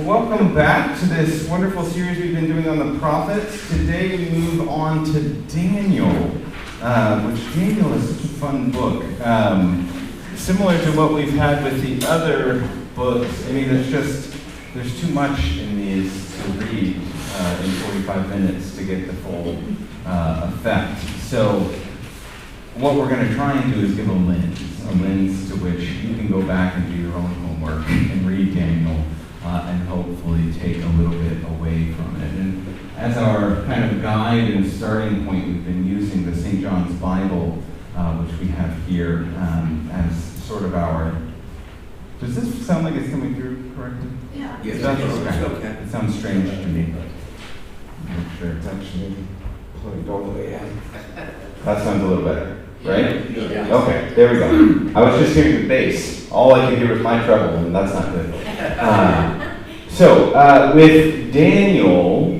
Welcome back to this wonderful series we've been doing on the prophets. Today we move on to Daniel, which Daniel is such a fun book. Similar to what we've had with the other books, I mean, there's too much in these to read in 45 minutes to get the full effect. So what we're going to try and do is give a lens to which you can go back and do your own homework and read Daniel and hopefully take a little bit away from it. And as our kind of guide and starting point, we've been using the St. John's Bible, which we have here as sort of our... Does this sound like it's coming through correctly? Yeah. Yes, okay. It sounds strange to me. Make sure it's actually plugged all the way in. That sounds a little better, right? Yeah. Okay, there we go. I was just hearing the bass. All I could hear was my treble, and that's not good. So with Daniel,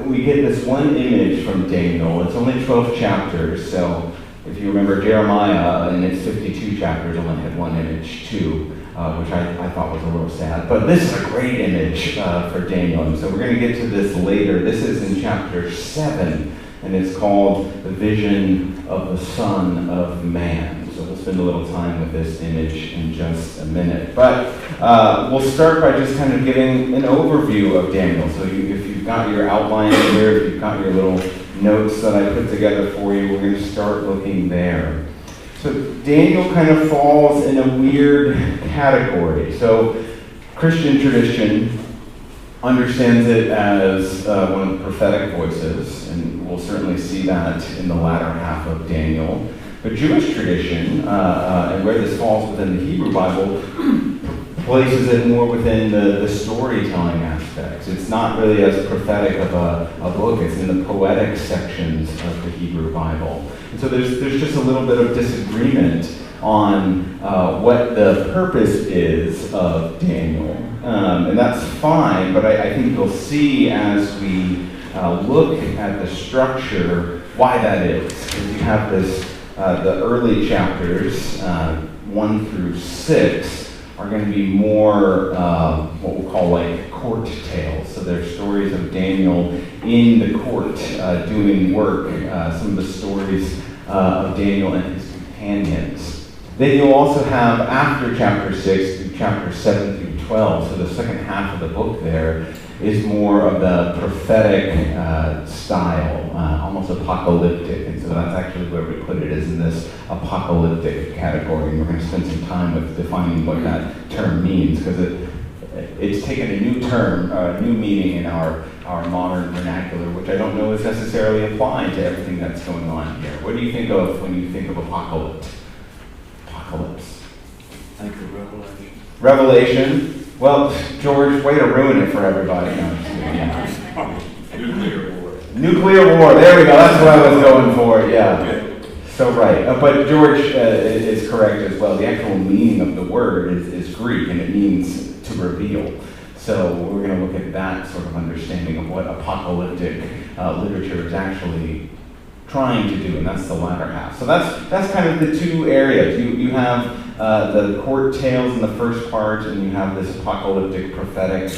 we get this one image from Daniel. It's only 12 chapters, so if you remember Jeremiah in its 52 chapters only had one image too, which I thought was a little sad. But this is a great image for Daniel, and so we're going to get to this later. This is in chapter 7, and it's called The Vision of the Son of Man. So we'll spend a little time with this image in just a minute. But we'll start by just kind of giving an overview of Daniel. So if you've got your outline here, if you've got your little notes that I put together for you, we're going to start looking there. So Daniel kind of falls in a weird category. So Christian tradition understands it as one of the prophetic voices, and we'll certainly see that in the latter half of Daniel. But Jewish tradition, and where this falls within the Hebrew Bible, places it more within the storytelling aspects. It's not really as prophetic of a book. It's in the poetic sections of the Hebrew Bible. And so there's just a little bit of disagreement on what the purpose is of Daniel. And that's fine, but I think you'll see as we look at the structure why that is. Because you have this, the early chapters, 1 through 6, are going to be more what we'll call like court tales. So they're stories of Daniel in the court doing work, some of the stories of Daniel and his companions. Then you'll also have, after chapter 6 through chapter 7 through 12, so the second half of the book there is more of the prophetic style, almost apocalyptic. And so that's actually where we put it, is in this apocalyptic category. And we're going to spend some time with defining what that term means, because it's taken a new term, a new meaning in our modern vernacular, which I don't know is necessarily applying to everything that's going on here. What do you think of when you think of apocalypse? I think of Revelation. Revelation? Well, George, way to ruin it for everybody. No, I'm just kidding, yeah. Nuclear war. Nuclear war, there we go, that's what I was going for, yeah. So right, but George is correct as well. The actual meaning of the word is Greek, and it means to reveal. So we're going to look at that sort of understanding of what apocalyptic literature is actually trying to do, and that's the latter half. So that's kind of the two areas. You have the court tales in the first part, and you have this apocalyptic prophetic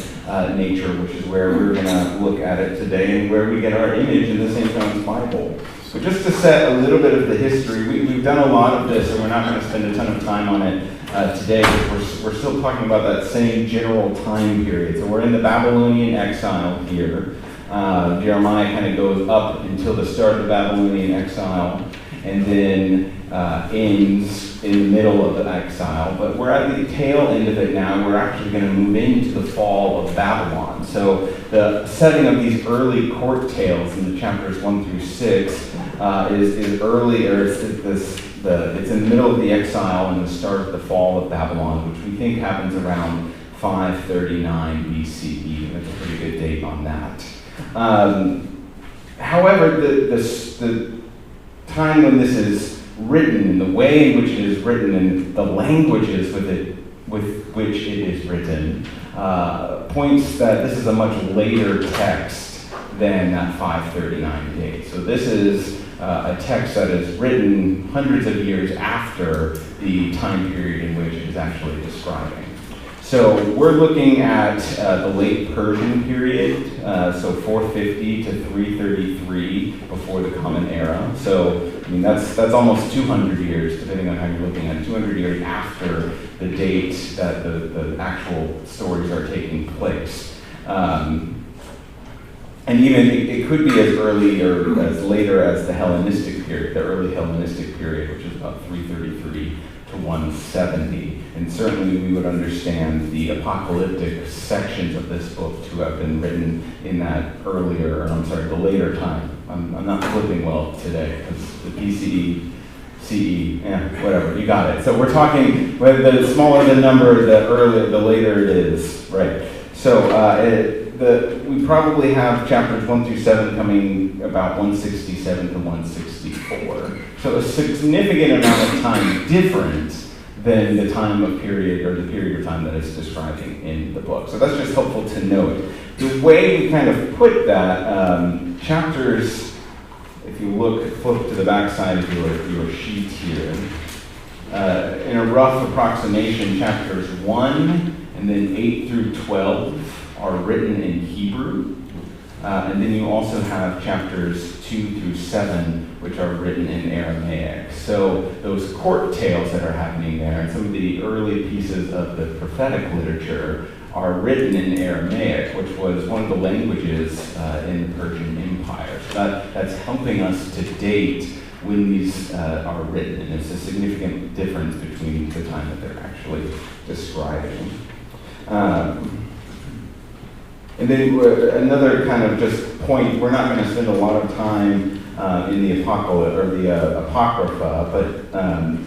nature, which is where we're going to look at it today, and where we get our image in the St. John's Bible. So just to set a little bit of the history, we've done a lot of this, and we're not going to spend a ton of time on it today, because we're still talking about that same general time period. So we're in the Babylonian exile here. Jeremiah kind of goes up until the start of the Babylonian exile, and then ends in the middle of the exile. But we're at the tail end of it now. We're actually going to move into the fall of Babylon. So the setting of these early court tales in the chapters 1 through 6 is early, or it's in the middle of the exile and the start of the fall of Babylon, which we think happens around 539 BCE. That's a pretty good date on that. However, the time when this is written, and the way in which it is written, and the languages with which it is written, points that this is a much later text than that 539 date. So this is a text that is written hundreds of years after the time period in which it is actually describing. So we're looking at the late Persian period, so 450 to 333 before the Common Era. So I mean that's almost 200 years, depending on how you're looking at it, 200 years after the date that the actual stories are taking place. And even it could be as early or as later as the Hellenistic period, the early Hellenistic period, which is about 333 to 170. And certainly we would understand the apocalyptic sections of this book to have been written in that the later time. I'm not flipping well today, because the BCE, CE, whatever, you got it. So we're talking, the smaller the number, the later it is, right? So we probably have chapters 1 through 7 coming about 167 to 164. So a significant amount of time different than the time of period or the period of time that it's describing in the book. So that's just helpful to note. The way we kind of put that, chapters, if you flip to the back side of your sheet here, in a rough approximation, chapters 1 and then 8 through 12 are written in Hebrew. And then you also have chapters 2 through 7, which are written in Aramaic. So those court tales that are happening there, and some of the early pieces of the prophetic literature are written in Aramaic, which was one of the languages in the Persian Empire. So that's helping us to date when these are written, and it's a significant difference between the time that they're actually describing. And then another kind of just point, we're not going to spend a lot of time in the Apocrypha, but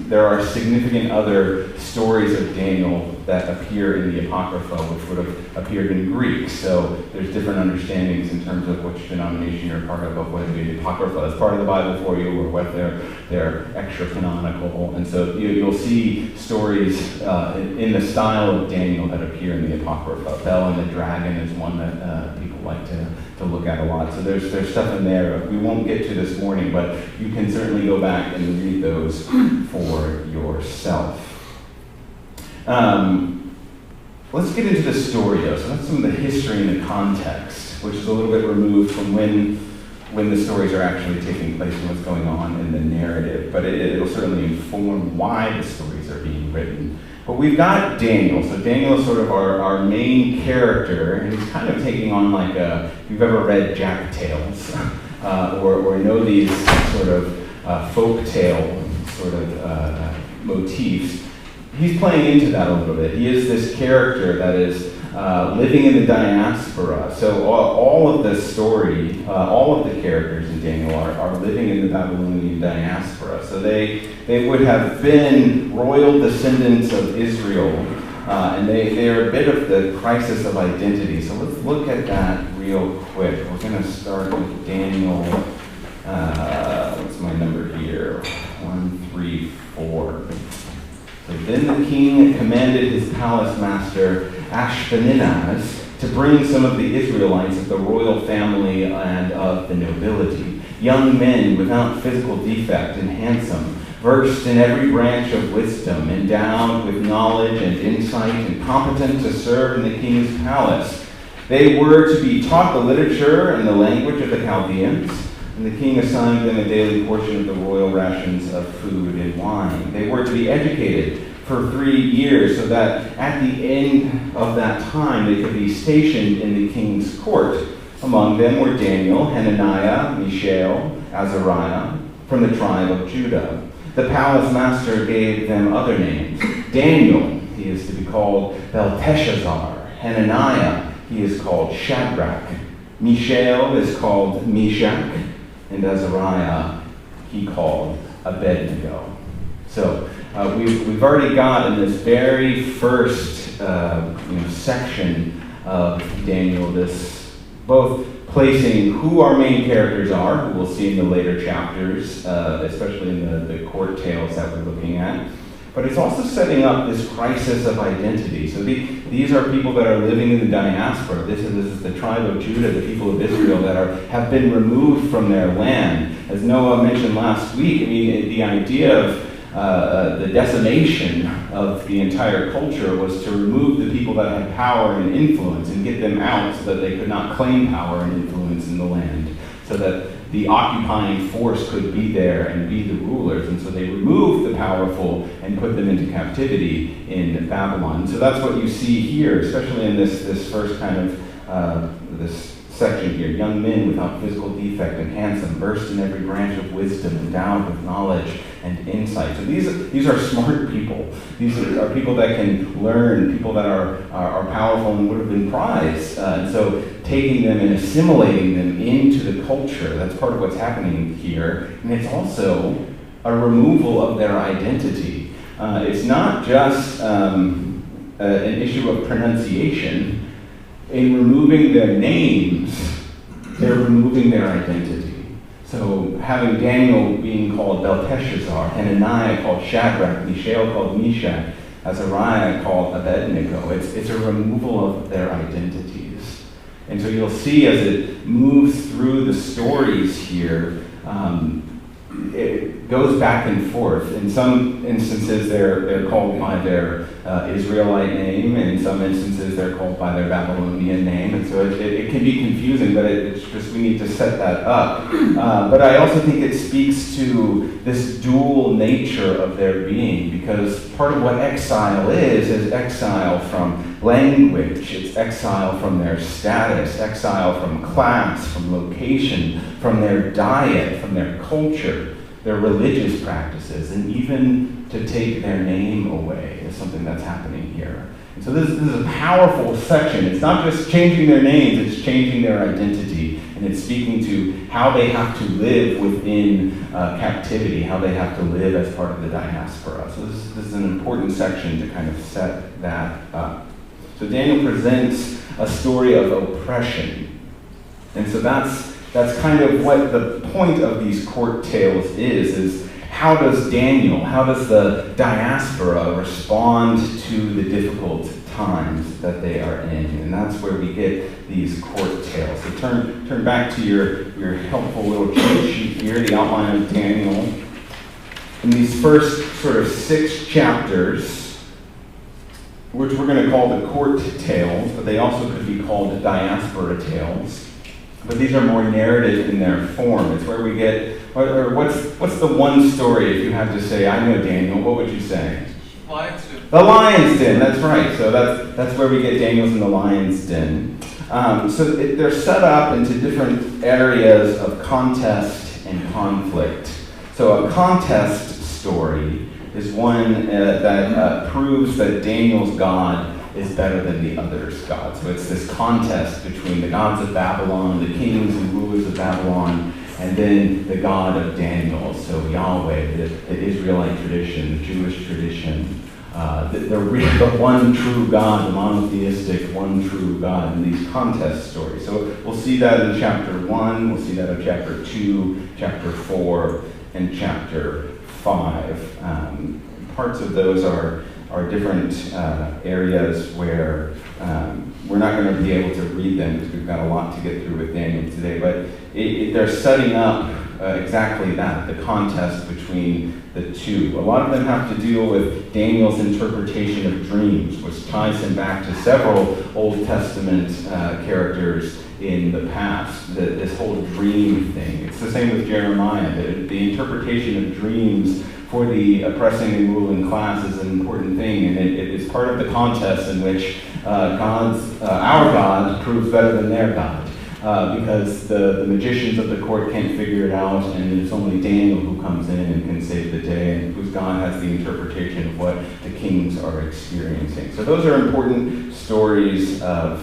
there are significant other stories of Daniel that appear in the Apocrypha, which would have appeared in Greek. So there's different understandings in terms of which denomination you're part of whether the Apocrypha is part of the Bible for you or whether they're extra-canonical. And so you'll see stories in the style of Daniel that appear in the Apocrypha. Bel and the Dragon is one that people like to look at a lot. So there's stuff in there we won't get to this morning, but you can certainly go back and read those for yourself. Let's get into the story, though. So that's some of the history and the context, which is a little bit removed from when the stories are actually taking place and what's going on in the narrative. But it'll certainly inform why the stories are being written. But we've got Daniel. So Daniel is sort of our main character, and he's kind of taking on like if you've ever read Jack Tales, or know these sort of folk tale sort of motifs. He's playing into that a little bit. He is this character that is living in the diaspora. So all of the story, all of the characters in Daniel are living in the Babylonian diaspora. So they would have been royal descendants of Israel, and they're a bit of the crisis of identity. So let's look at that real quick. We're going to start with Daniel. What's my number here? 1, 3, 4. So then the king commanded his palace master Ashpenaz to bring some of the Israelites of the royal family and of the nobility, young men without physical defect and handsome, versed in every branch of wisdom, endowed with knowledge and insight, and competent to serve in the king's palace. They were to be taught the literature and the language of the Chaldeans, and the king assigned them a daily portion of the royal rations of food and wine. They were to be educated for 3 years, so that at the end of that time they could be stationed in the king's court. Among them were Daniel, Hananiah, Mishael, Azariah, from the tribe of Judah. The palace master gave them other names. Daniel, he is to be called Belteshazzar. Hananiah, he is called Shadrach. Mishael is called Meshach. And Azariah, he called Abednego. So we've already got in this very first section of Daniel this both placing who our main characters are, who we'll see in the later chapters, especially in the court tales that we're looking at. But it's also setting up this crisis of identity. So these are people that are living in the diaspora. This is the tribe of Judah, the people of Israel that have been removed from their land. As Noah mentioned last week, I mean, the idea of the decimation of the entire culture was to remove the people that had power and influence and get them out so that they could not claim power and influence in the land, so that the occupying force could be there and be the rulers. And so they removed the powerful and put them into captivity in Babylon. So that's what you see here, especially in this first kind of this section here. Young men without physical defect and handsome, versed in every branch of wisdom, endowed with knowledge and insight. So these are smart people. These are people that can learn, people that are powerful and would have been prized. And so taking them and assimilating them into the culture, that's part of what's happening here. And it's also a removal of their identity. It's not just an issue of pronunciation. In removing their names, they're removing their identity. So having Daniel being called Belteshazzar, Hananiah called Shadrach, Mishael called Meshach, Azariah called Abednego, it's a removal of their identities. And so you'll see as it moves through the stories here, it goes back and forth. In some instances, they're called by their Israelite name. In some instances, they're called by their Babylonian name. And so it can be confusing, but it's just we need to set that up. But I also think it speaks to this dual nature of their being, because part of what exile is exile from language. It's exile from their status, exile from class, from location, from their diet, from their culture, their religious practices, and even to take their name away is something that's happening here. And so this is a powerful section. It's not just changing their names, it's changing their identity, and it's speaking to how they have to live within captivity, how they have to live as part of the diaspora. So this is an important section to kind of set that up. So Daniel presents a story of oppression. And so that's kind of what the point of these court tales is how does Daniel, how does the diaspora respond to the difficult times that they are in? And that's where we get these court tales. So turn back to your helpful little cheat sheet here, the outline of Daniel. In these first sort of 6 chapters, which we're going to call the court tales, but they also could be called diaspora tales. But these are more narrative in their form. It's where we get, or what's the one story, if you had to say, I know Daniel, what would you say? Lion's Den. The Lion's Den, that's right. So that's where we get Daniel's in the Lion's Den. They're set up into different areas of contest and conflict. So a contest story is one that proves that Daniel's God is better than the other's God. So it's this contest between the gods of Babylon, the kings and rulers of Babylon, and then the God of Daniel. So Yahweh, the Israelite tradition, the Jewish tradition, the one true God, the monotheistic one true God in these contest stories. So we'll see that in chapter 1, we'll see that in chapter 2, chapter 4, and chapter 5. Parts of those are different areas where we're not going to be able to read them because we've got a lot to get through with Daniel today, but they're setting up exactly that, the contest between the two. A lot of them have to deal with Daniel's interpretation of dreams, which ties him back to several Old Testament characters in the past, this whole dream thing. It's the same with Jeremiah. The interpretation of dreams for the oppressing and ruling class is an important thing, and it is part of the contest in which our God proves better than their God, because the magicians of the court can't figure it out, and it's only Daniel who comes in and can save the day, and whose God has the interpretation of what the kings are experiencing. So those are important stories of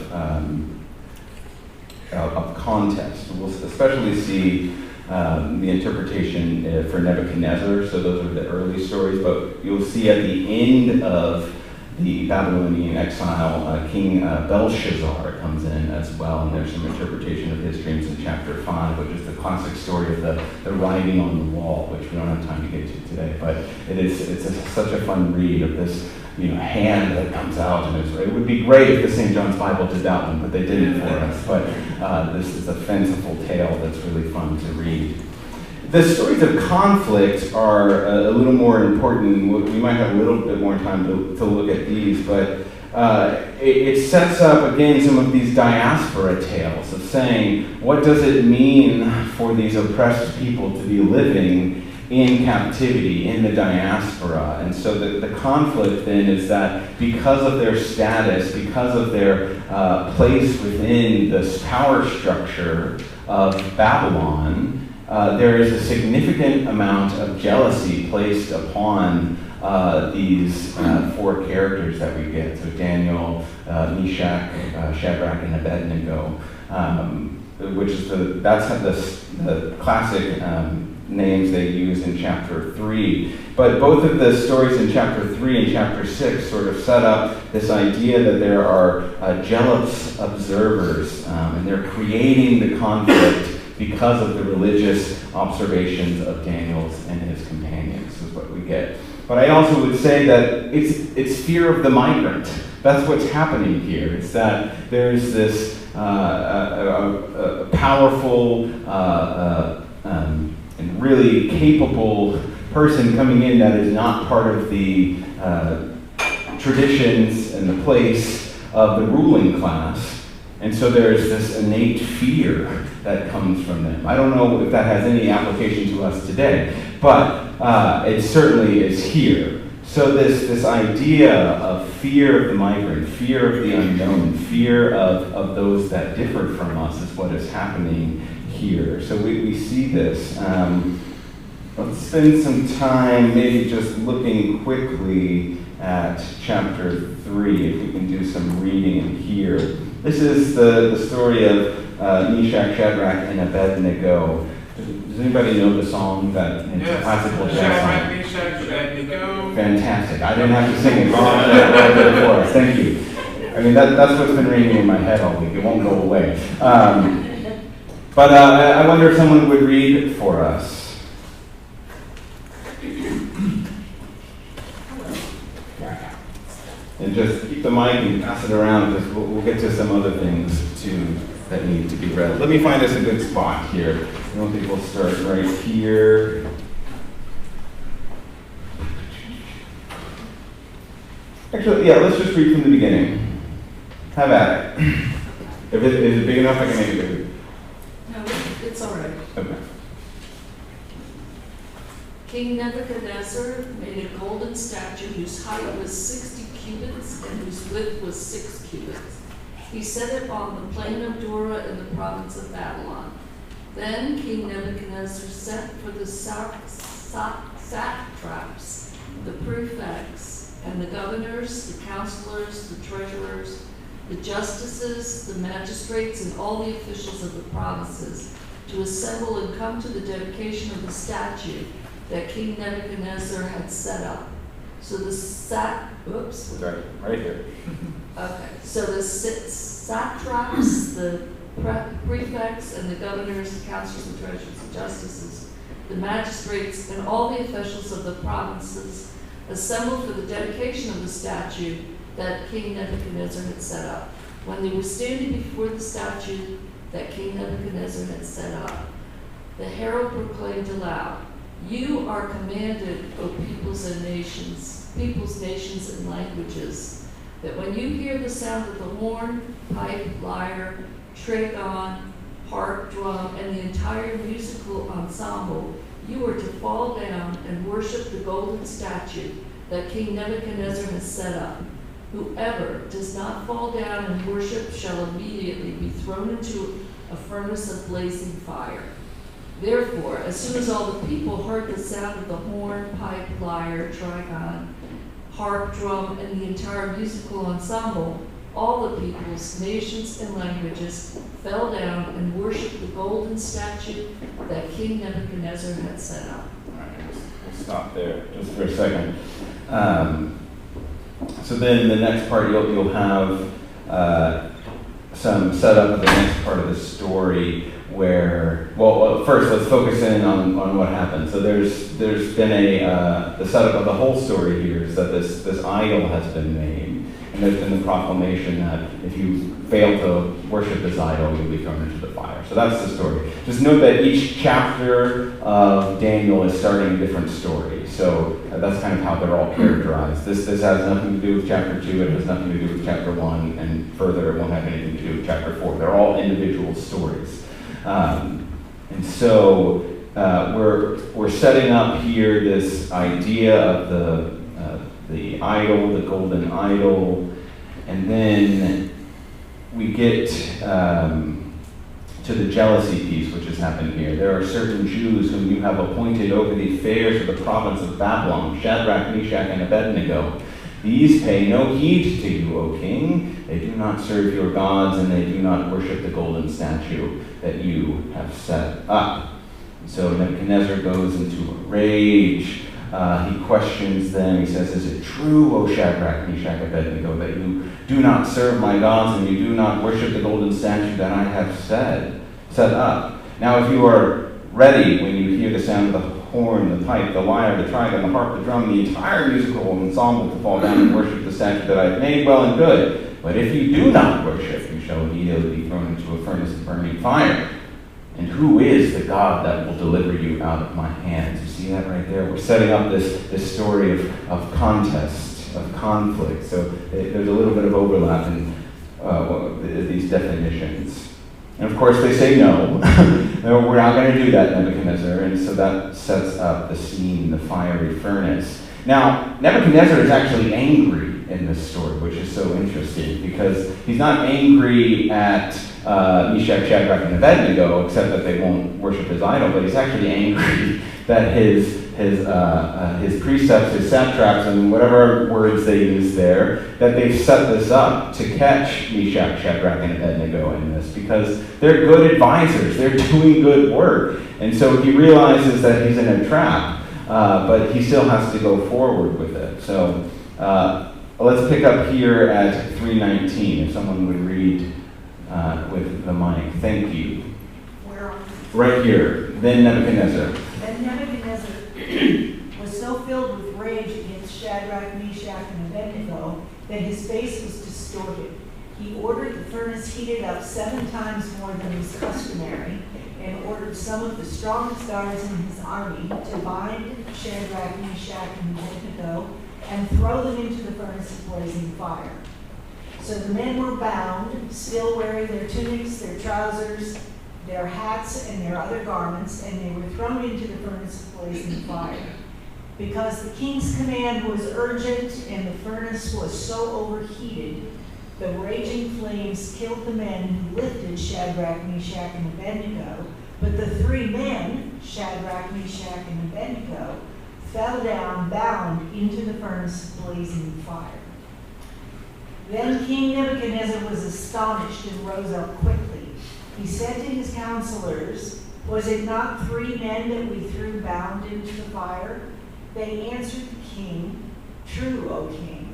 contest. We'll especially see the interpretation for Nebuchadnezzar, so those are the early stories, but you'll see at the end of the Babylonian exile, King Belshazzar comes in as well, and there's some interpretation of his dreams in chapter 5, which is the classic story of the writing on the wall, which we don't have time to get to today, but it's such a fun read of this hand that comes out, and it would be great if the St. John's Bible did that one, but they didn't for us. But this is a fanciful tale that's really fun to read. The stories of conflict are a little more important. We might have a little bit more time to look at these, but it sets up, again, some of these diaspora tales of saying, what does it mean for these oppressed people to be living in captivity, in the diaspora? And so the conflict then is that because of their status, because of their place within this power structure of Babylon, there is a significant amount of jealousy placed upon these four characters that we get. So Daniel, Meshach, Shadrach, and Abednego, which is that's the classic names they use in chapter 3. But both of the stories in chapter 3 and chapter 6 sort of set up this idea that there are jealous observers, and they're creating the conflict because of the religious observations of Daniel's and his companions, is what we get. But I also would say that it's fear of the migrant. That's what's happening here. It's that there's this powerful and really capable person coming in that is not part of the traditions and the place of the ruling class. And so there's this innate fear that comes from them. I don't know if that has any application to us today, but it certainly is here. So this idea of fear of the migrant, fear of the unknown, fear of those that differ from us is what is happening here. So we see this. Let's spend some time maybe just looking quickly at chapter 3, if we can do some reading here. This is the story of Meshach, Shadrach, and Abednego. Does anybody know the song that it's a classical jazz song? Meshach, Abednego. Fantastic. I didn't have to sing it. Right there for us. Thank you. I mean, that's what's been ringing in my head all week. It won't go away. But I wonder if someone would read for us. And just keep the mic and pass it around, because we'll get to some other things too that need to be read. Let me find us a good spot here. I don't think we'll start right here. Actually, yeah, let's just read from the beginning. Have at it. If is it big enough, I can make it bigger. No, it's all right. Okay. King Nebuchadnezzar made a golden statue whose height was 60 cubits and whose width was 6 cubits. He set it on the plain of Dura in the province of Babylon. Then King Nebuchadnezzar sent for the satraps, the prefects, and the governors, the counselors, the treasurers, the justices, the magistrates, and all the officials of the provinces to assemble and come to the dedication of the statue that King Nebuchadnezzar had set up. So the Right here. Okay, so the satraps, the prefects, and the governors, the counselors, the treasurers, the justices, the magistrates, and all the officials of the provinces assembled for the dedication of the statue that King Nebuchadnezzar had set up. When they were standing before the statue that King Nebuchadnezzar had set up, the herald proclaimed aloud, "You are commanded, O peoples, nations, and languages, that when you hear the sound of the horn, pipe, lyre, trigon, harp, drum, and the entire musical ensemble, you are to fall down and worship the golden statue that King Nebuchadnezzar has set up. Whoever does not fall down and worship shall immediately be thrown into a furnace of blazing fire." Therefore, as soon as all the people heard the sound of the horn, pipe, lyre, trigon, harp, drum, and the entire musical ensemble, all the peoples, nations, and languages fell down and worshipped the golden statue that King Nebuchadnezzar had set up. All right, we'll stop there just for a second. So then the next part, you'll have some setup of the next part of the story where, well, first let's focus in on what happened. So there's been the setup of the whole story here is that this idol has been made, And there's been the proclamation that if you fail to worship this idol, you'll be thrown into the fire. So that's the story. Just note that each chapter of Daniel is starting a different story. So that's kind of how they're all characterized. This has nothing to do with chapter 2, it has nothing to do with chapter 1, and further, it won't have anything to do with chapter 4. They're all individual stories. And so we're setting up here this idea of the idol, the golden idol, and then we get to the jealousy piece, which has happened here. There are certain Jews whom you have appointed over the affairs of the province of Babylon, Shadrach, Meshach, and Abednego. These pay no heed to you, O king. They do not serve your gods, and they do not worship the golden statue that you have set up. So Nebuchadnezzar goes into a rage. He questions them. He says, is it true, O Shadrach, Meshach, Abednego, that you do not serve my gods and you do not worship the golden statue that I have set up? Now, if you are ready when you hear the sound of the horn, the pipe, the lyre, the trigon, the harp, the drum, the entire musical ensemble to fall down and worship the statue that I have made, well and good. But if you do not worship, you shall immediately be thrown into a furnace of burning fire. And who is the God that will deliver you out of my hands? You see that right there? We're setting up this story of contest, of conflict. So there's a little bit of overlap in these definitions. And of course they say no. No, we're not going to do that, Nebuchadnezzar. And so that sets up the scene, the fiery furnace. Now, Nebuchadnezzar is actually angry in this story, which is so interesting, because he's not angry at Meshach, Shadrach, and Abednego, except that they won't worship his idol, but he's actually angry that his precepts, his satraps, and whatever words they use there, that they've set this up to catch Meshach, Shadrach, and Abednego in this, because they're good advisors, they're doing good work, and so he realizes that he's in a trap, but he still has to go forward with it. So let's pick up here at 3:19, if someone would read with the mic. Thank you. Where are we? Right here. Then Nebuchadnezzar. Then Nebuchadnezzar was so filled with rage against Shadrach, Meshach, and Abednego that his face was distorted. He ordered the furnace heated up 7 times more than was customary, and ordered some of the strongest guards in his army to bind Shadrach, Meshach, and Abednego and throw them into the furnace of blazing fire. So the men were bound, still wearing their tunics, their trousers, their hats, and their other garments, and they were thrown into the furnace of blazing fire. Because the king's command was urgent and the furnace was so overheated, the raging flames killed the men who lifted Shadrach, Meshach, and Abednego, but the 3 men, Shadrach, Meshach, and Abednego, fell down bound into the furnace of blazing fire. Then King Nebuchadnezzar was astonished and rose up quickly. He said to his counselors, was it not 3 men that we threw bound into the fire? They answered the king, true, O king.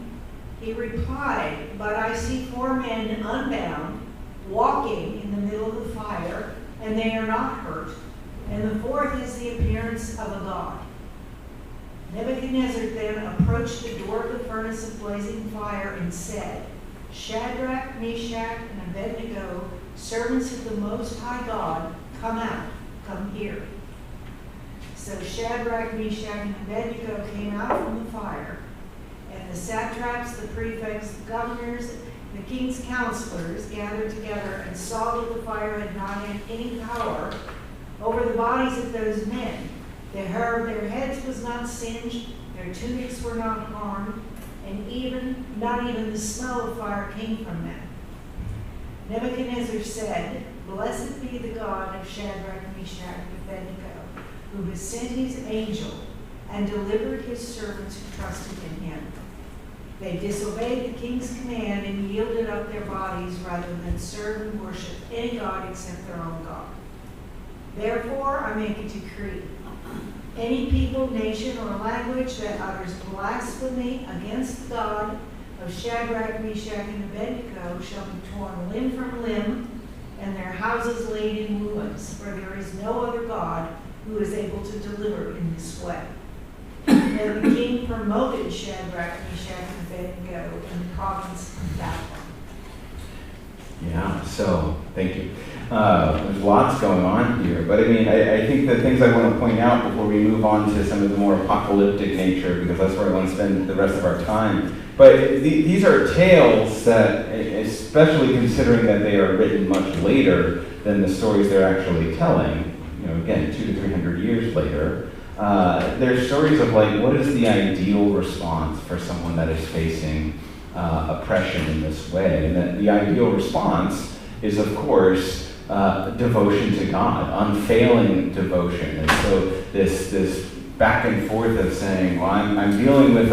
He replied, but I see 4 men unbound, walking in the middle of the fire, and they are not hurt, and the 4th is the appearance of a god. Nebuchadnezzar then approached the door of the furnace of blazing fire and said, Shadrach, Meshach, and Abednego, servants of the Most High God, come out, come here. So Shadrach, Meshach, and Abednego came out from the fire, and the satraps, the prefects, the governors, and the king's counselors gathered together and saw that the fire had not had any power over the bodies of those men. The hair of their heads was not singed, their tunics were not harmed, and not even the smell of fire came from them. Nebuchadnezzar said, blessed be the God of Shadrach, Meshach, and Abednego, who has sent his angel and delivered his servants who trusted in him. They disobeyed the king's command and yielded up their bodies rather than serve and worship any god except their own God. Therefore, I make a decree. Any people, nation, or language that utters blasphemy against the God of Shadrach, Meshach, and Abednego shall be torn limb from limb, and their houses laid in ruins, for there is no other God who is able to deliver in this way. then the king promoted Shadrach, Meshach, and Abednego in the province of Babylon. Yeah, so, thank you. There's lots going on here, but I mean, I think the things I want to point out before we move on to some of the more apocalyptic nature, because that's where I want to spend the rest of our time. But these are tales that, especially considering that they are written much later than the stories they're actually telling, you know, again, 200 to 300 years later, they're stories of like, what is the ideal response for someone that is facing oppression in this way? And that the ideal response is, of course, devotion to God, unfailing devotion. And so this back and forth of saying, well, I'm dealing with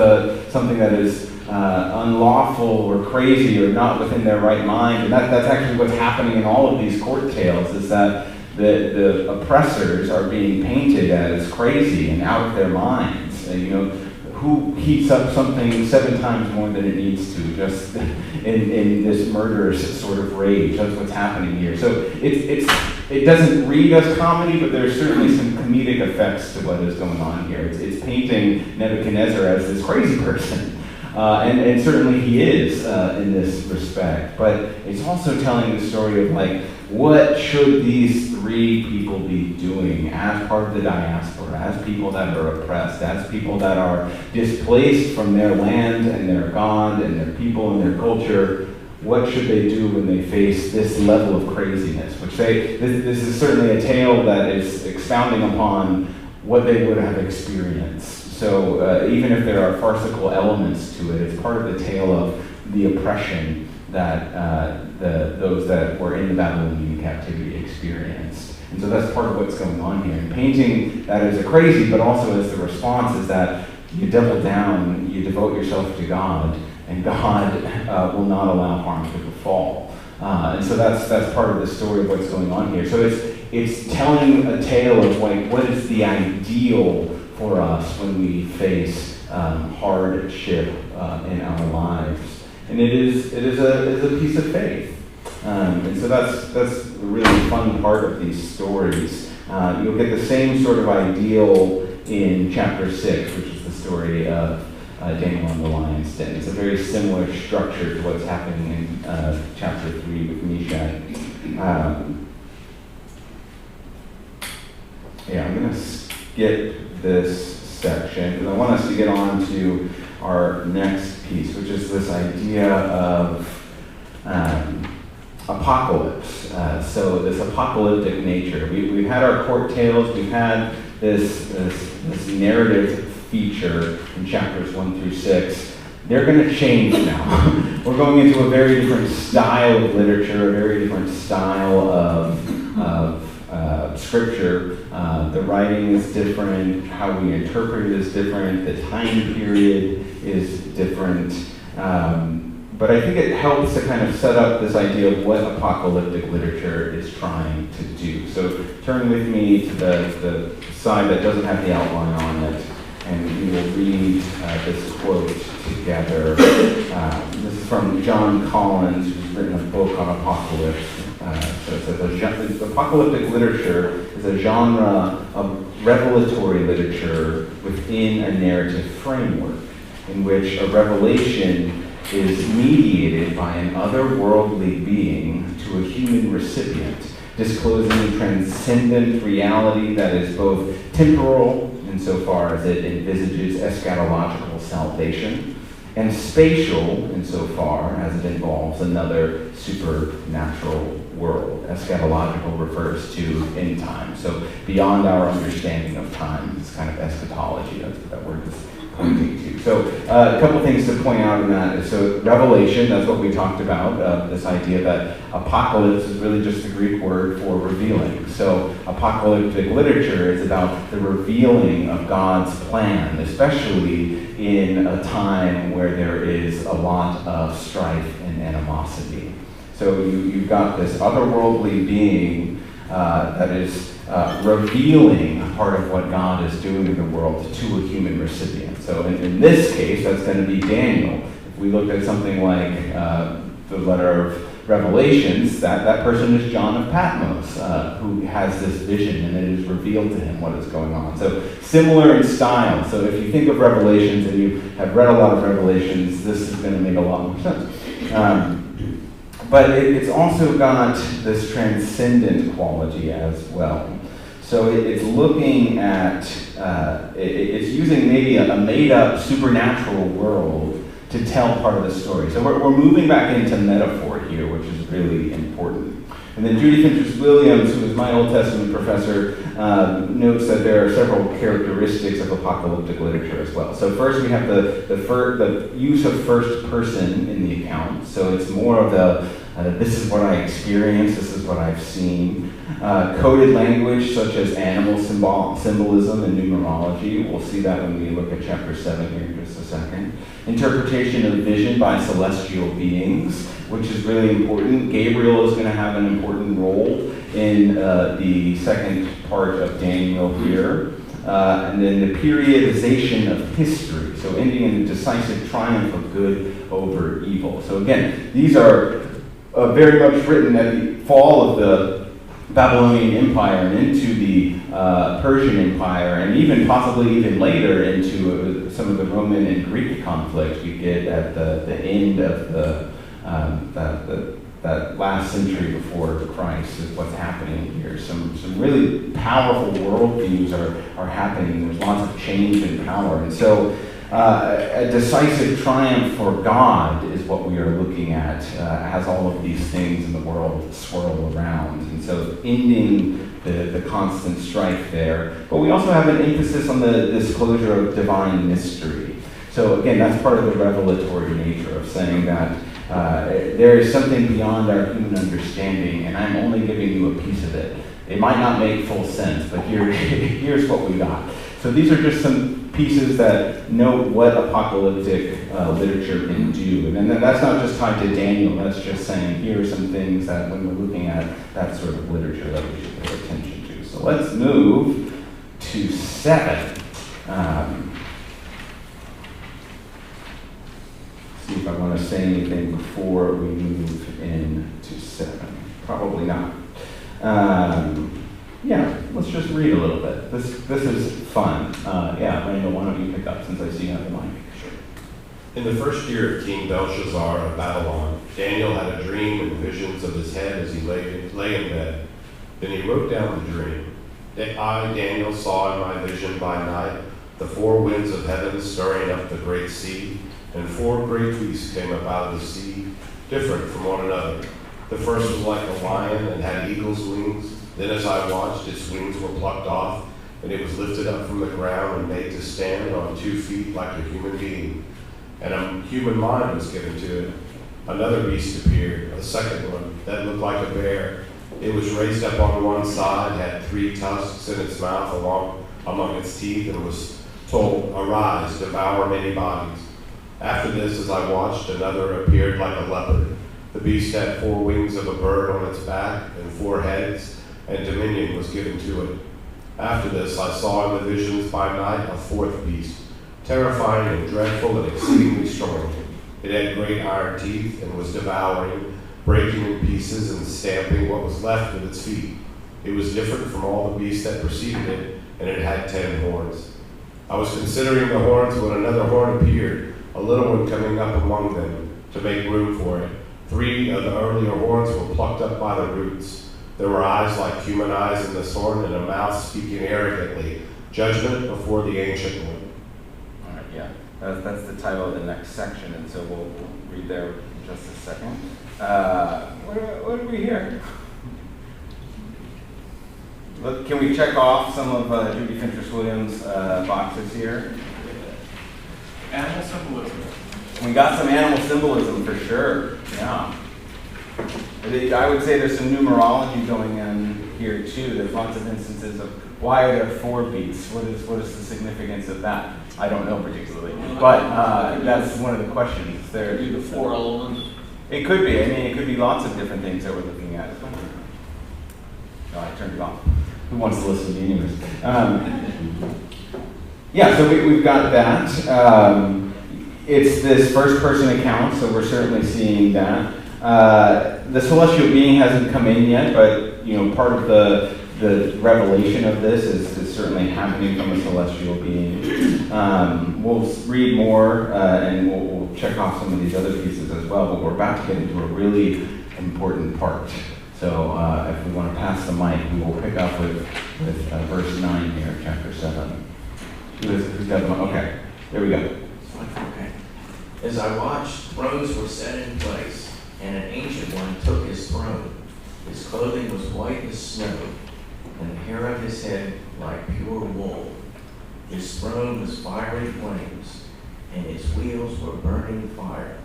something that is unlawful or crazy or not within their right mind. And that's actually what's happening in all of these court tales, is that the oppressors are being painted as crazy and out of their minds. And, you know, who heats up something 7 times more than it needs to, just in this murderous sort of rage. That's what's happening here. So it doesn't read as comedy, but there's certainly some comedic effects to what is going on here. It's painting Nebuchadnezzar as this crazy person. And certainly he is in this respect. But it's also telling the story of, like, what should these 3 people be doing as part of the diaspora, as people that are oppressed, as people that are displaced from their land and their God and their people and their culture? What should they do when they face this level of craziness? Which this is certainly a tale that is expounding upon what they would have experienced. So even if there are farcical elements to it, it's part of the tale of the oppression that those that were in the Babylonian captivity experienced. And so that's part of what's going on here. And painting that as a crazy, but also as the response is that you double down, you devote yourself to God, and God will not allow harm to befall. And so that's part of the story of what's going on here. So it's telling a tale of, like, what is the ideal for us when we face hardship in our lives. And it is a piece of faith. And so that's a really fun part of these stories. You'll get the same sort of ideal in chapter 6, which is the story of Daniel and the lion's den. It's a very similar structure to what's happening in chapter 3 with Meshach. I'm going to skip this section because I want us to get on to our next piece, which is this idea of apocalypse. So this apocalyptic nature. We've had our court tales. We've had this narrative feature in chapters 1 through 6. They're going to change now. We're going into a very different style of literature, a very different style of scripture. The writing is different, how we interpret it is different, the time period is different. But I think it helps to kind of set up this idea of what apocalyptic literature is trying to do. So turn with me to the side that doesn't have the outline on it, and we will read this quote together. This is from John Collins, who's written a book on apocalypse. So it says, apocalyptic literature is a genre of revelatory literature within a narrative framework in which a revelation is mediated by an otherworldly being to a human recipient, disclosing transcendent reality that is both temporal insofar as it envisages eschatological salvation, and spatial insofar as it involves another supernatural world. Eschatological refers to end time, so beyond our understanding of time. It's kind of eschatology, that's what that word is pointing to. So a couple things to point out in that. So revelation, that's what we talked about, this idea that apocalypse is really just the Greek word for revealing. So apocalyptic literature is about the revealing of God's plan, especially in a time where there is a lot of strife and animosity. So you've got this otherworldly being that is revealing part of what God is doing in the world to a human recipient. So in this case, that's going to be Daniel. If we looked at something like the letter of Revelations, that person is John of Patmos, who has this vision and it is revealed to him what is going on. So similar in style. So if you think of Revelations and you have read a lot of Revelations, this is going to make a lot more sense. But it's also got this transcendent quality as well. So it's looking at, it's using maybe a made-up supernatural world to tell part of the story. So we're moving back into metaphor here, which is really important. And then Judy Fentress-Williams, who is my Old Testament professor, notes that there are several characteristics of apocalyptic literature as well. So first we have the use of first person in the account. So it's more of this is what I experienced, this is what I've seen. Coded language such as animal symbolism and numerology. We'll see that when we look at chapter 7 here in just a second. Interpretation of vision by celestial beings, which is really important. Gabriel is going to have an important role in the second part of Daniel here. And then the periodization of history, so ending in the decisive triumph of good over evil. So again, these are very much written at the fall of the Babylonian Empire and into the Persian Empire, and even possibly even later into some of the Roman and Greek conflict we get at the end of that last century before Christ is what's happening here. Some really powerful worldviews are happening. There's lots of change and power. And so a decisive triumph for God is what we are looking at as all of these things in the world swirl around. And so ending the constant strife there. But we also have an emphasis on the disclosure of divine mystery. So again, that's part of the revelatory nature of saying that there is something beyond our human understanding, and I'm only giving you a piece of it. It might not make full sense, but here's what we got. So these are just some pieces that note what apocalyptic literature can do. And then that's not just tied to Daniel, that's just saying here are some things that when we're looking at that sort of literature that we should pay attention to. So let's move to 7. See if I want to say anything before we move into 7. Probably not. Yeah, let's just read a little bit. This is fun. Randall, why don't you pick up since I see you have the mic? Sure. In the first year of King Belshazzar of Babylon, Daniel had a dream and visions of his head as he lay in bed. Then he wrote down the dream. I, Daniel, saw in my vision by night the 4 winds of heaven stirring up the great sea, and 4 great beasts came up out of the sea, different from one another. The first was like a lion and had eagle's wings. Then as I watched, its wings were plucked off, and it was lifted up from the ground and made to stand on 2 feet like a human being. And a human mind was given to it. Another beast appeared, a second one, that looked like a bear. It was raised up on one side, had 3 tusks in its mouth among its teeth, and was told, "Arise, devour many bodies." After this, as I watched, another appeared like a leopard. The beast had 4 wings of a bird on its back and 4 heads, and dominion was given to it. After this, I saw in the visions by night a 4th beast, terrifying and dreadful and exceedingly strong. It had great iron teeth and was devouring, breaking in pieces and stamping what was left with its feet. It was different from all the beasts that preceded it, and it had 10 horns. I was considering the horns when another horn appeared, a little one coming up among them to make room for it. 3 of the earlier horns were plucked up by the roots. There were eyes like human eyes in this horn, and a mouth speaking arrogantly, judgment before the Ancient One. All right, yeah. That's the title of the next section, and so we'll read there in just a second. What do we hear? Look, can we check off some of Judy Fentress-Williams' boxes here? Animal symbolism. We got some animal symbolism for sure, yeah. I would say there's some numerology going in here too. There's lots of instances of why are there 4 beasts? What is the significance of that? I don't know particularly, but that's one of the questions. There, Do the 4 elements. it could be. I mean, it could be lots of different things that we're looking at. No, I turned it off. Who wants to listen to me anyways? So we've got that. It's this first-person account, so we're certainly seeing that. The celestial being hasn't come in yet, but part of the revelation of this is certainly happening from a celestial being. We'll read more and we'll check off some of these other pieces as well, but we're about to get into a really important part. So if we want to pass the mic, we will pick up with verse 9 here, chapter 7. Who's got the mic? Okay, there we go. Okay. As I watched, thrones were set in place, and an ancient one took his throne. His clothing was white as snow, and the hair of his head like pure wool. His throne was fiery flames, and its wheels were burning fire.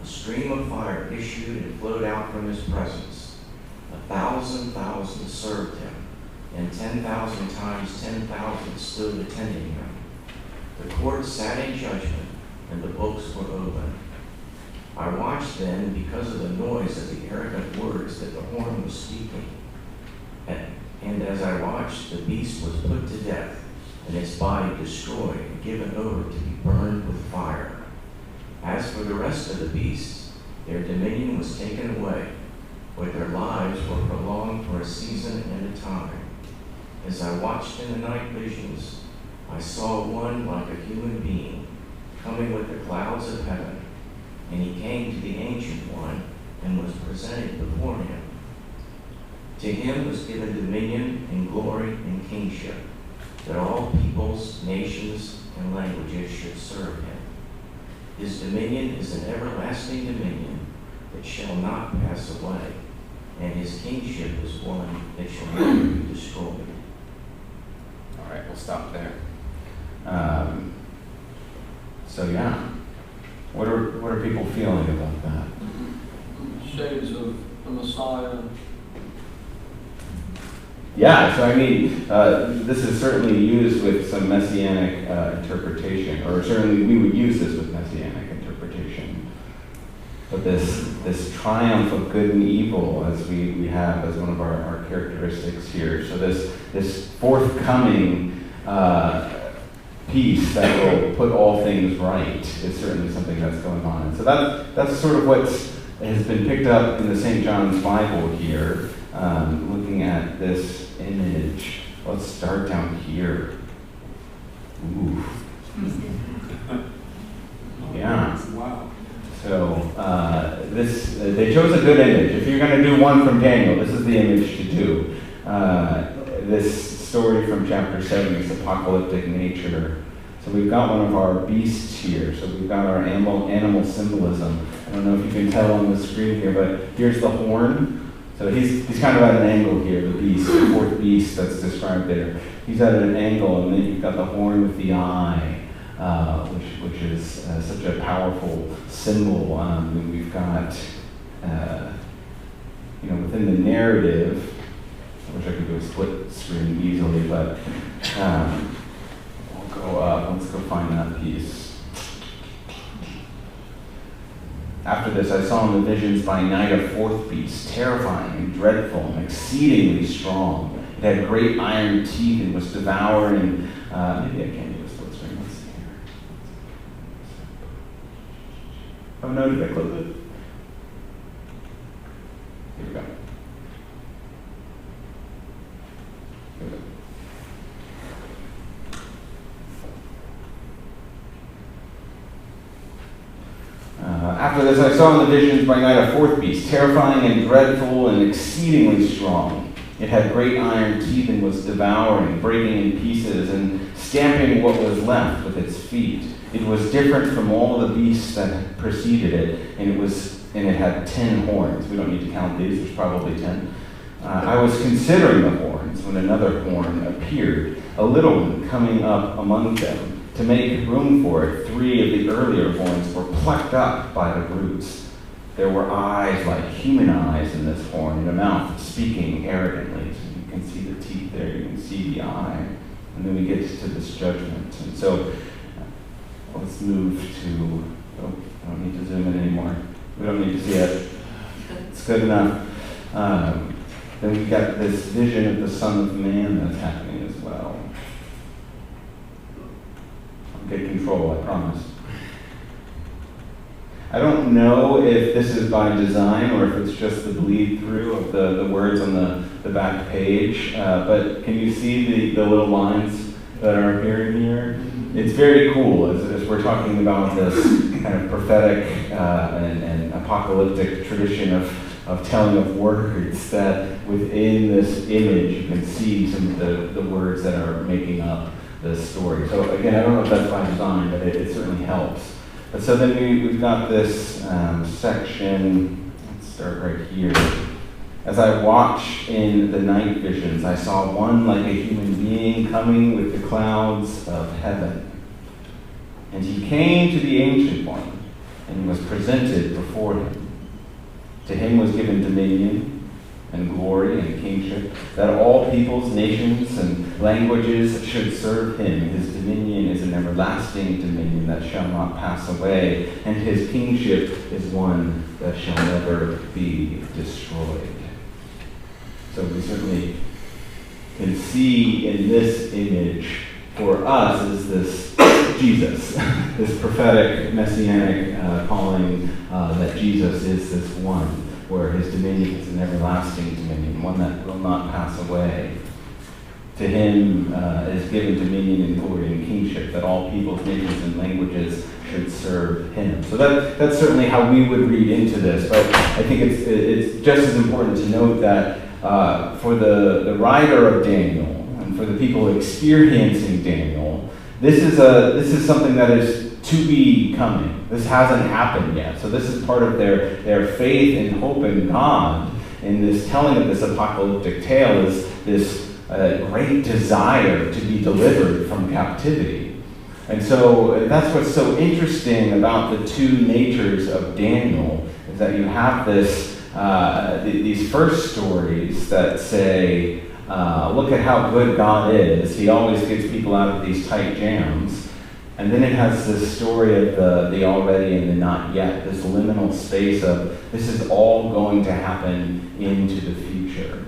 A stream of fire issued and flowed out from his presence. 1,000,000 served him, and 10,000 times 10,000 stood attending him. The court sat in judgment, and the books were opened. I watched then because of the noise of the arrogant words that the horn was speaking. And as I watched, the beast was put to death, and its body destroyed and given over to be burned with fire. As for the rest of the beasts, their dominion was taken away, but their lives were prolonged for a season and a time. As I watched in the night visions, I saw one like a human being coming with the clouds of heaven, and he came to the Ancient One and was presented before him. To him was given dominion and glory and kingship, that all peoples, nations, and languages should serve him. His dominion is an everlasting dominion that shall not pass away, and his kingship is one that shall never be destroyed. All right, we'll stop there. So yeah, what are people feeling about that? Shades of the Messiah. Yeah, so I mean, this is certainly used with some messianic interpretation, or certainly we would use this with messianic interpretation. But this triumph of good and evil, as we have as one of our characteristics here. So this forthcoming peace that will put all things right is certainly something that's going on. And so that's sort of what has been picked up in the St. John's Bible here. Looking at this image, let's start down here. Ooh. Yeah. Wow. So they chose a good image. If you're going to do one from Daniel, this is the image to do. This story from chapter 7 is apocalyptic nature. So we've got one of our beasts here. So we've got our animal symbolism. I don't know if you can tell on the screen here, but here's the horn. So he's kind of at an angle here, the beast, the fourth beast that's described there. He's at an angle, and then you've got the horn with the eye, which is such a powerful symbol. And we've got, within the narrative, I wish I could do a split screen easily, but we'll go up. Let's go find that piece. After this, I saw in the visions by night a fourth beast, terrifying and dreadful and exceedingly strong. It had great iron teeth and was devouring. Maybe I can't do a split screen. Let's see here. Oh no, did I close it? Here we go. Here we go. After this, I saw in the visions by night a fourth beast, terrifying and dreadful and exceedingly strong. It had great iron teeth and was devouring, breaking in pieces, and stamping what was left with its feet. It was different from all the beasts that preceded it, and it had 10 horns. We don't need to count these, there's probably 10. I was considering the horns when another horn appeared, a little one coming up among them. To make room for it, 3 of the earlier horns were plucked up by the roots. There were eyes like human eyes in this horn, and a mouth speaking arrogantly. So you can see the teeth there, you can see the eye. And then we get to this judgment. And so let's move to, I don't need to zoom in anymore. We don't need to see it. It's good enough. Then we got this vision of the Son of Man that's happening as well. Get control, I promise. I don't know if this is by design or if it's just the bleed through of the words on the back page, but can you see the little lines that are appearing here? It's very cool as we're talking about this kind of prophetic and apocalyptic tradition of telling of words, that within this image you can see some of the words that are making up the story. So again, I don't know if that's by design, but it certainly helps. But so then we've got this section, let's start right here. As I watched in the night visions, I saw one like a human being coming with the clouds of heaven. And he came to the Ancient One and was presented before him. To him was given dominion and glory and kingship, that all peoples, nations, and languages should serve him. His dominion is an everlasting dominion that shall not pass away, and his kingship is one that shall never be destroyed. So we certainly can see in this image for us is this Jesus, this prophetic messianic calling that Jesus is this one, where his dominion is an everlasting dominion, one that will not pass away. To him is given dominion and glory and kingship, that all peoples, nations, and languages should serve him. So that's certainly how we would read into this, but I think it's just as important to note that for the writer of Daniel, and for the people experiencing Daniel, this is something that is to be coming. This hasn't happened yet. So this is part of their faith and hope in God in this telling of this apocalyptic tale, is this great desire to be delivered from captivity. And so that's what's so interesting about the two natures of Daniel, is that you have these first stories that say, look at how good God is. He always gets people out of these tight jams. And then it has this story of the already and the not yet, this liminal space of this is all going to happen into the future.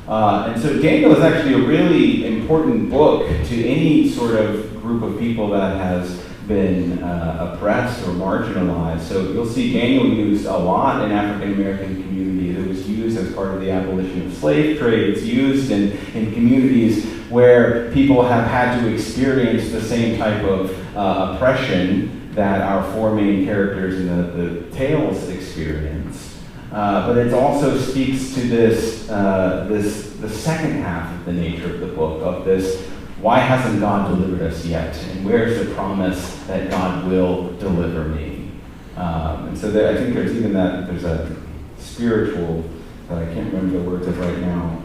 And so Daniel is actually a really important book to any sort of group of people that has been oppressed or marginalized. So you'll see Daniel used a lot in African American communities. It was used as part of the abolition of slave trade. It's used in communities where people have had to experience the same type of oppression that our four main characters in the tales experience. But it also speaks to the second half of the nature of the book, of this, why hasn't God delivered us yet? And where's the promise that God will deliver me? And so I think there's even there's a spiritual, that I can't remember the words of right now.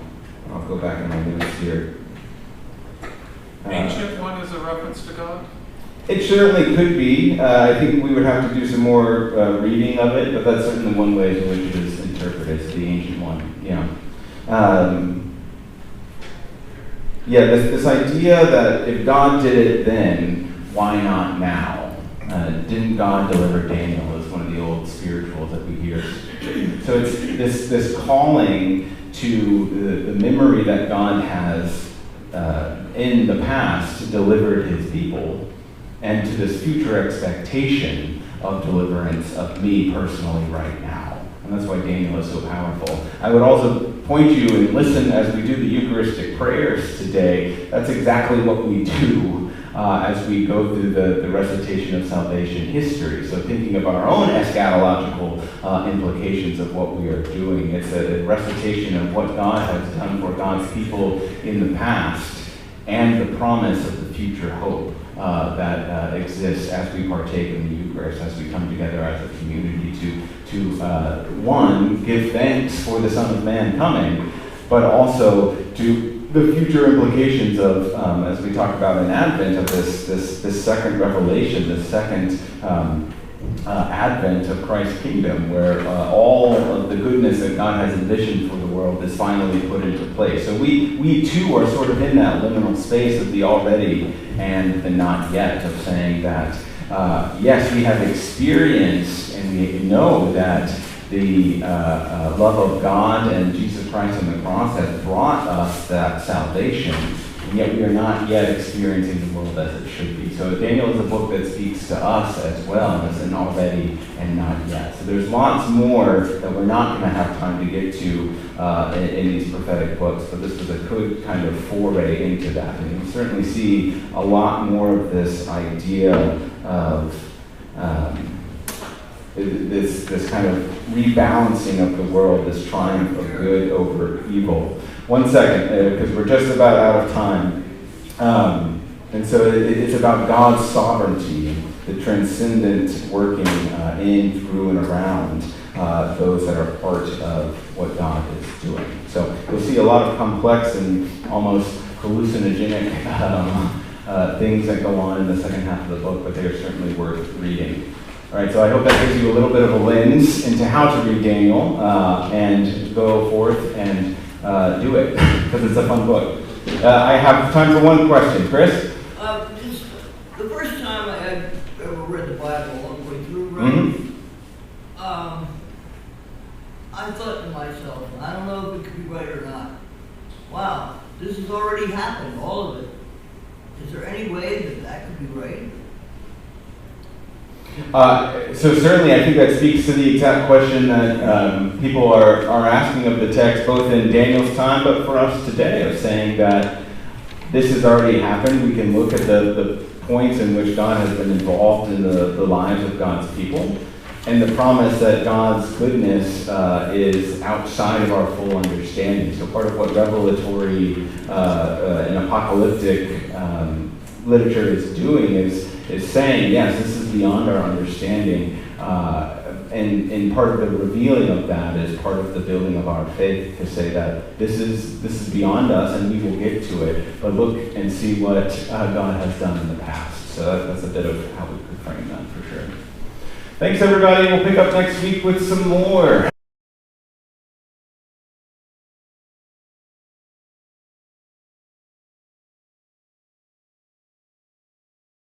I'll go back in my notes here. Ancient One is a reference to God? It certainly could be. I think we would have to do some more reading of it, but that's certainly one way in which it is interpreted, as the Ancient One. Yeah. This idea that if God did it then, why not now? Didn't God deliver Daniel, is one of the old spirituals that we hear. So it's this calling to the memory that God has in the past delivered his people, and to this future expectation of deliverance of me personally right now. And that's why Daniel is so powerful. I would also point you and listen as we do the Eucharistic prayers today. That's exactly what we do as we go through the recitation of salvation history. So thinking of our own eschatological implications of what we are doing. It's a recitation of what God has done for God's people in the past, and the promise of the future hope that exists as we partake in the Eucharist, as we come together as a community to one, give thanks for the Son of Man coming, but also to the future implications of, as we talk about in Advent, of this second revelation, this second advent of Christ's kingdom, where all of the goodness that God has envisioned for the world is finally put into place. So we too are sort of in that liminal space of the already and the not yet, of saying that, yes, we have experienced and we know that the love of God and Jesus Christ on the cross has brought us that salvation. yet we are not yet experiencing the world as it should be. So Daniel is a book that speaks to us as well as an already and not yet. So there's lots more that we're not going to have time to get to in these prophetic books, but this was a good kind of foray into that. And you certainly see a lot more of this idea of this kind of rebalancing of the world, this triumph of good over evil. One second, because we're just about out of time. And so it's about God's sovereignty, the transcendent working in, through, and around those that are part of what God is doing. So you'll see a lot of complex and almost hallucinogenic things that go on in the second half of the book, but they are certainly worth reading. All right, so I hope that gives you a little bit of a lens into how to read Daniel and go forth and do it, because it's a fun book. I have time for one question. Chris? The first time I had ever read the Bible all the way through, right? I thought to myself, I don't know if it could be right or not. Wow, this has already happened, all of it. Is there any way that that could be right? So certainly I think that speaks to the exact question that people are asking of the text, both in Daniel's time, but for us today, of saying that this has already happened. We can look at the points in which God has been involved in the lives of God's people, and the promise that God's goodness is outside of our full understanding. So part of what revelatory and apocalyptic literature is doing is saying, yes, this is beyond our understanding, and part of the revealing of that is part of the building of our faith, to say that this is beyond us and we will get to it, but look and see what God has done in the past. So that's a bit of how we could frame that for sure. Thanks everybody. We'll pick up next week with some more.